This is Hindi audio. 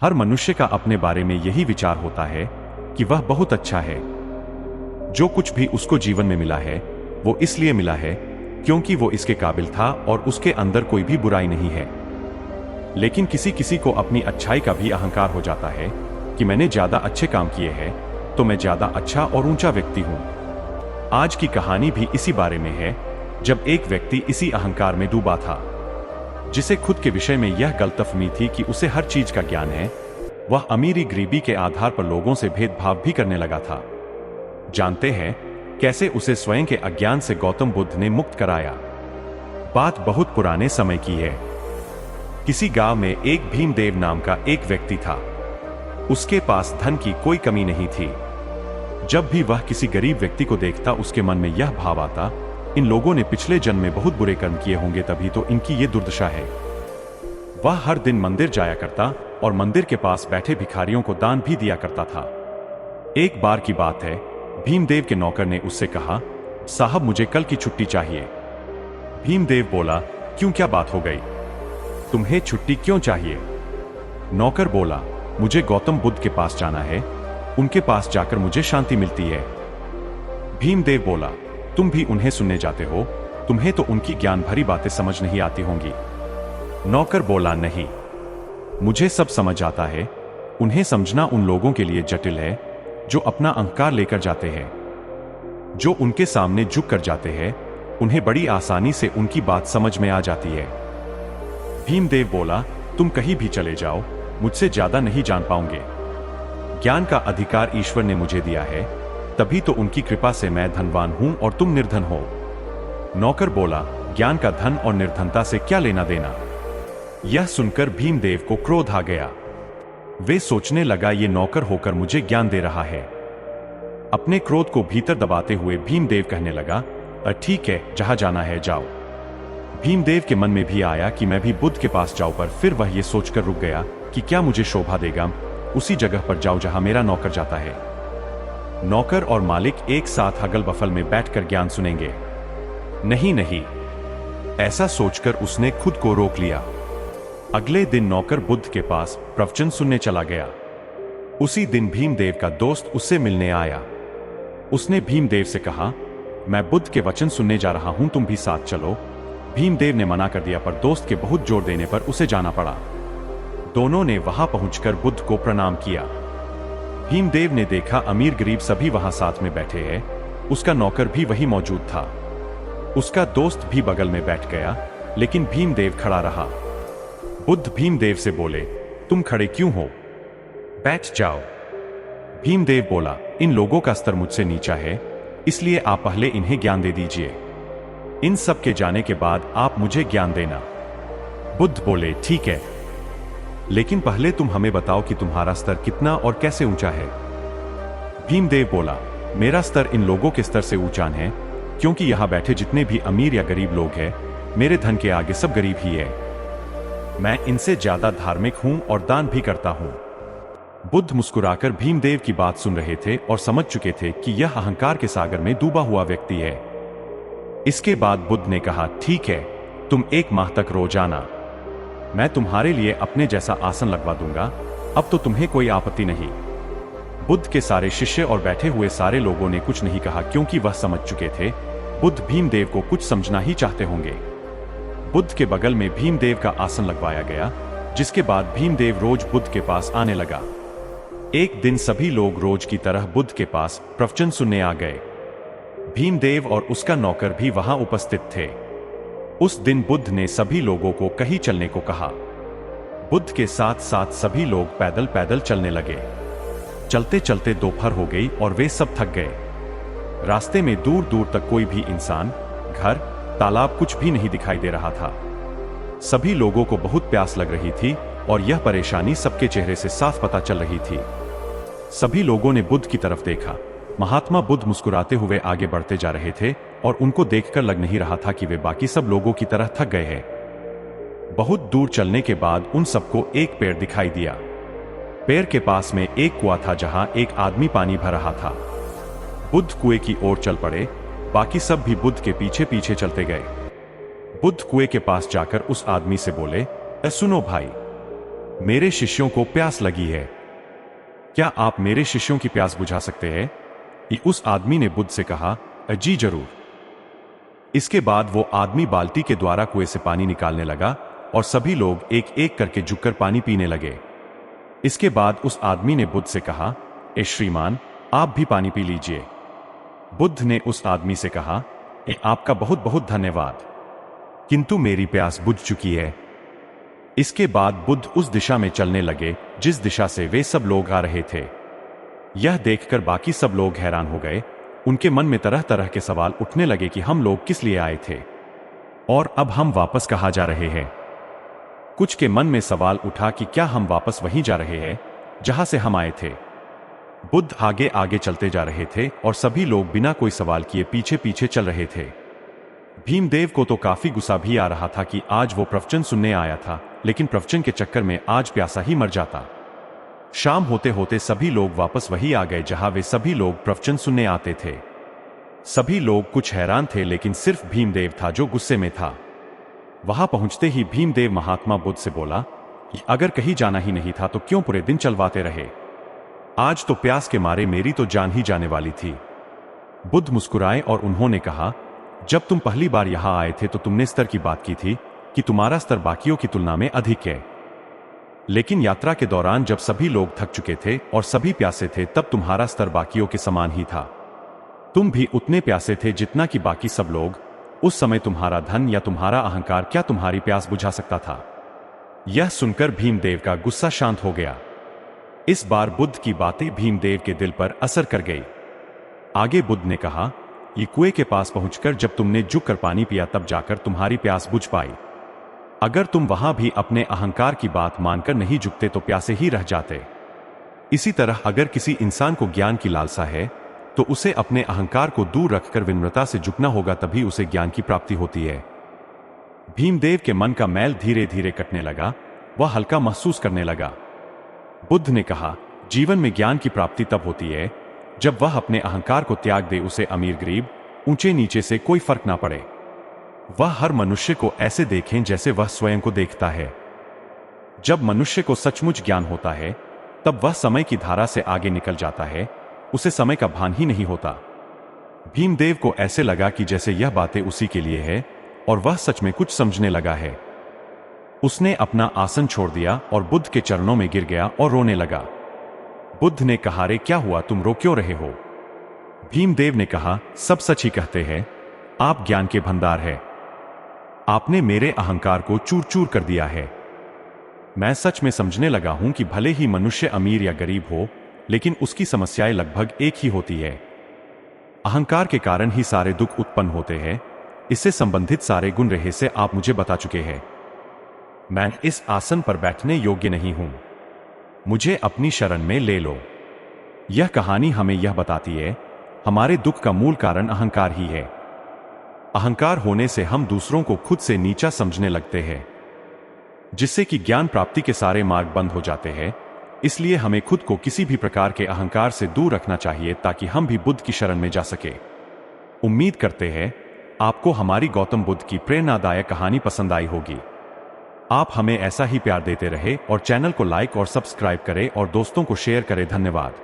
हर मनुष्य का अपने बारे में यही विचार होता है कि वह बहुत अच्छा है। जो कुछ भी उसको जीवन में मिला है वो इसलिए मिला है क्योंकि वो इसके काबिल था और उसके अंदर कोई भी बुराई नहीं है। लेकिन किसी किसी को अपनी अच्छाई का भी अहंकार हो जाता है कि मैंने ज्यादा अच्छे काम किए हैं तो मैं ज्यादा अच्छा और ऊंचा व्यक्ति हूं। आज की कहानी भी इसी बारे में है, जब एक व्यक्ति इसी अहंकार में डूबा था, जिसे खुद के विषय में यह गलतफहमी थी कि उसे हर चीज का ज्ञान है। वह अमीरी गरीबी के आधार पर लोगों से भेदभाव भी करने लगा था। जानते हैं कैसे उसे स्वयं के अज्ञान से गौतम बुद्ध ने मुक्त कराया। बात बहुत पुराने समय की है। किसी गांव में एक भीमदेव नाम का एक व्यक्ति था। उसके पास धन की कोई कमी नहीं थी। जब भी वह किसी गरीब व्यक्ति को देखता उसके मन में यह भाव आता, इन लोगों ने पिछले जन्म में बहुत बुरे कर्म किए होंगे तभी तो इनकी ये दुर्दशा है। वह हर दिन मंदिर जाया करता और मंदिर के पास बैठे भिखारियों को दान भी दिया करता था। एक बार की बात है, भीमदेव के नौकर ने उससे कहा, साहब मुझे कल की छुट्टी चाहिए। भीमदेव बोला, क्यों, क्या बात हो गई? तुम्हें छुट्टी क्यों चाहिए? नौकर बोला, मुझे गौतम बुद्ध के पास जाना है, उनके पास जाकर मुझे शांति मिलती है। भीमदेव बोला, तुम भी उन्हें सुनने जाते हो, तुम्हें तो उनकी ज्ञान भरी बातें समझ नहीं आती होंगी। नौकर बोला, नहीं, मुझे सब समझ आता है। उन्हें समझना उन लोगों के लिए जटिल है जो अपना अहंकार लेकर जाते हैं। जो उनके सामने झुक कर जाते हैं उन्हें बड़ी आसानी से उनकी बात समझ में आ जाती है। भीमदेव बोला, तुम कहीं भी चले जाओ, मुझसे ज्यादा नहीं जान पाओगे। ज्ञान का अधिकार ईश्वर ने मुझे दिया है, तभी तो उनकी कृपा से मैं धनवान हूं और तुम निर्धन हो। नौकर बोला, ज्ञान का धन और निर्धनता से क्या लेना देना? यह सुनकर भीमदेव को क्रोध आ गया। वे सोचने लगा, ये नौकर होकर मुझे ज्ञान दे रहा है। अपने क्रोध को भीतर दबाते हुए भीमदेव कहने लगा, ठीक है, जहां जाना है जाओ। भीमदेव के मन में भी आया कि मैं भी बुद्ध के पास जाऊं, पर फिर वह ये सोचकर रुक गया कि क्या मुझे शोभा देगा उसी जगह पर जाऊं जहां मेरा नौकर जाता है। नौकर और मालिक एक साथ हगल बफल में बैठकर ज्ञान सुनेंगे। नहीं नहीं, ऐसा सोचकर उसने खुद को रोक लिया। अगले दिन नौकर बुद्ध के पास प्रवचन सुनने चला गया। उसी दिन भीमदेव का दोस्त उससे मिलने आया। उसने भीमदेव से कहा, मैं बुद्ध के वचन सुनने जा रहा हूं, तुम भी साथ चलो। भीमदेव ने मना कर दिया, पर दोस्त के बहुत जोर देने पर उसे जाना पड़ा। दोनों ने वहां पहुंचकर बुद्ध को प्रणाम किया। भीमदेव ने देखा अमीर गरीब सभी वहां साथ में बैठे हैं। उसका नौकर भी वहीं मौजूद था। उसका दोस्त भी बगल में बैठ गया, लेकिन भीमदेव खड़ा रहा। बुद्ध भीमदेव से बोले, तुम खड़े क्यों हो? बैठ जाओ। भीमदेव बोला, इन लोगों का स्तर मुझसे नीचा है, इसलिए आप पहले इन्हें ज्ञान दे दीजिए। इन सब के जाने के बाद आप मुझे ज्ञान देना। बुद्ध बोले, ठीक है, लेकिन पहले तुम हमें बताओ कि तुम्हारा स्तर कितना और कैसे ऊंचा है। भीमदेव बोला, मेरा स्तर इन लोगों के स्तर से ऊंचा है, क्योंकि यहां बैठे जितने भी अमीर या गरीब लोग हैं, मेरे धन के आगे सब गरीब ही है। मैं इनसे ज्यादा धार्मिक हूं और दान भी करता हूं। बुद्ध मुस्कुराकर भीमदेव की बात सुन रहे थे और समझ चुके थे कि यह अहंकार के सागर में डूबा हुआ व्यक्ति है। इसके बाद बुद्ध ने कहा, ठीक है, तुम 1 माह तक रोजाना मैं तुम्हारे लिए अपने जैसा आसन लगवा दूंगा, अब तो तुम्हें कोई आपत्ति नहीं। बुद्ध के सारे शिष्य और बैठे हुए सारे लोगों ने कुछ नहीं कहा, क्योंकि वह समझ चुके थे बुद्ध भीमदेव को कुछ समझना ही चाहते होंगे। बुद्ध के बगल में भीमदेव का आसन लगवाया गया, जिसके बाद भीमदेव रोज बुद्ध के पास आने लगा। एक दिन सभी लोग रोज की तरह बुद्ध के पास प्रवचन सुनने आ गए। भीमदेव और उसका नौकर भी वहां उपस्थित थे। उस दिन बुद्ध ने सभी लोगों को कहीं चलने को कहा। बुद्ध के साथ साथ सभी लोग पैदल पैदल चलने लगे। चलते चलते दोपहर हो गई और वे सब थक गए। रास्ते में दूर दूर तक कोई भी इंसान, घर, तालाब कुछ भी नहीं दिखाई दे रहा था। सभी लोगों को बहुत प्यास लग रही थी और यह परेशानी सबके चेहरे से साफ पता चल रही थी। सभी लोगों ने बुद्ध की तरफ देखा। महात्मा बुद्ध मुस्कुराते हुए आगे बढ़ते जा रहे थे और उनको देखकर लग नहीं रहा था कि वे बाकी सब लोगों की तरह थक गए हैं। बहुत दूर चलने के बाद उन सबको एक पेड़ दिखाई दिया। पेड़ के पास में एक कुआं था जहां एक आदमी पानी भर रहा था। बुद्ध कुएं की ओर चल पड़े, बाकी सब भी बुद्ध के पीछे पीछे चलते गए। बुद्ध कुएं के पास जाकर उस आदमी से बोले, सुनो भाई, मेरे शिष्यों को प्यास लगी है, क्या आप मेरे शिष्यों की प्यास बुझा सकते हैं? उस आदमी ने बुद्ध से कहा, जी जरूर। इसके बाद वो आदमी बाल्टी के द्वारा कुएं से पानी निकालने लगा और सभी लोग एक एक करके झुककर पानी पीने लगे। इसके बाद उस आदमी ने बुद्ध से कहा, श्रीमान, आप भी पानी पी लीजिए। बुद्ध ने उस आदमी से कहा, आपका बहुत बहुत धन्यवाद, किंतु मेरी प्यास बुझ चुकी है। इसके बाद बुद्ध उस दिशा में चलने लगे जिस दिशा से वे सब लोग आ रहे थे। यह देखकर बाकी सब लोग हैरान हो गए। उनके मन में तरह तरह के सवाल उठने लगे कि हम लोग किस लिए आए थे और अब हम वापस कहाँ जा रहे हैं। कुछ के मन में सवाल उठा कि क्या हम वापस वहीं जा रहे हैं जहां से हम आए थे। बुद्ध आगे आगे चलते जा रहे थे और सभी लोग बिना कोई सवाल किए पीछे पीछे चल रहे थे। भीमदेव को तो काफी गुस्सा भी आ रहा था कि आज वो प्रवचन सुनने आया था, लेकिन प्रवचन के चक्कर में आज प्यासा ही मर जाता। शाम होते होते सभी लोग वापस वही आ गए जहां वे सभी लोग प्रवचन सुनने आते थे। सभी लोग कुछ हैरान थे, लेकिन सिर्फ भीमदेव था जो गुस्से में था। वहां पहुंचते ही भीमदेव महात्मा बुद्ध से बोला कि अगर कहीं जाना ही नहीं था तो क्यों पूरे दिन चलवाते रहे? आज तो प्यास के मारे मेरी तो जान ही जाने वाली थी। बुद्ध मुस्कुराए और उन्होंने कहा, जब तुम पहली बार यहां आए थे तो तुमने स्तर की बात की थी कि तुम्हारा स्तर बाकियों की तुलना में अधिक है, लेकिन यात्रा के दौरान जब सभी लोग थक चुके थे और सभी प्यासे थे तब तुम्हारा स्तर बाकियों के समान ही था। तुम भी उतने प्यासे थे जितना कि बाकी सब लोग। उस समय तुम्हारा धन या तुम्हारा अहंकार क्या तुम्हारी प्यास बुझा सकता था? यह सुनकर भीमदेव का गुस्सा शांत हो गया। इस बार बुद्ध की बातें भीमदेव के दिल पर असर कर गई। आगे बुद्ध ने कहा, ये कुएं के पास पहुंचकर जब तुमने झुककर पानी पिया तब जाकर तुम्हारी प्यास बुझ पाई। अगर तुम वहां भी अपने अहंकार की बात मानकर नहीं झुकते तो प्यासे ही रह जाते। इसी तरह अगर किसी इंसान को ज्ञान की लालसा है तो उसे अपने अहंकार को दूर रखकर विनम्रता से झुकना होगा, तभी उसे ज्ञान की प्राप्ति होती है। भीमदेव के मन का मैल धीरे धीरे कटने लगा, वह हल्का महसूस करने लगा। बुद्ध ने कहा, जीवन में ज्ञान की प्राप्ति तब होती है जब वह अपने अहंकार को त्याग दे। उसे अमीर गरीब ऊंचे नीचे से कोई फर्क ना पड़े। वह हर मनुष्य को ऐसे देखें जैसे वह स्वयं को देखता है। जब मनुष्य को सचमुच ज्ञान होता है तब वह समय की धारा से आगे निकल जाता है, उसे समय का भान ही नहीं होता। भीमदेव को ऐसे लगा कि जैसे यह बातें उसी के लिए है और वह सच में कुछ समझने लगा है। उसने अपना आसन छोड़ दिया और बुद्ध के चरणों में गिर गया और रोने लगा। बुद्ध ने कहा, रे क्या हुआ, तुम रो क्यों रहे हो? भीमदेव ने कहा, सब सच ही कहते हैं, आप ज्ञान के भंडार हैं। आपने मेरे अहंकार को चूर चूर कर दिया है। मैं सच में समझने लगा हूं कि भले ही मनुष्य अमीर या गरीब हो, लेकिन उसकी समस्याएं लगभग एक ही होती है। अहंकार के कारण ही सारे दुख उत्पन्न होते हैं। इससे संबंधित सारे गुण रहे से आप मुझे बता चुके हैं। मैं इस आसन पर बैठने योग्य नहीं हूं, मुझे अपनी शरण में ले लो। यह कहानी हमें यह बताती है, हमारे दुख का मूल कारण अहंकार ही है। अहंकार होने से हम दूसरों को खुद से नीचा समझने लगते हैं, जिससे कि ज्ञान प्राप्ति के सारे मार्ग बंद हो जाते हैं। इसलिए हमें खुद को किसी भी प्रकार के अहंकार से दूर रखना चाहिए ताकि हम भी बुद्ध की शरण में जा सके। उम्मीद करते हैं आपको हमारी गौतम बुद्ध की प्रेरणादायक कहानी पसंद आई होगी। आप हमें ऐसा ही प्यार देते रहे और चैनल को लाइक और सब्सक्राइब करें और दोस्तों को शेयर करें। धन्यवाद।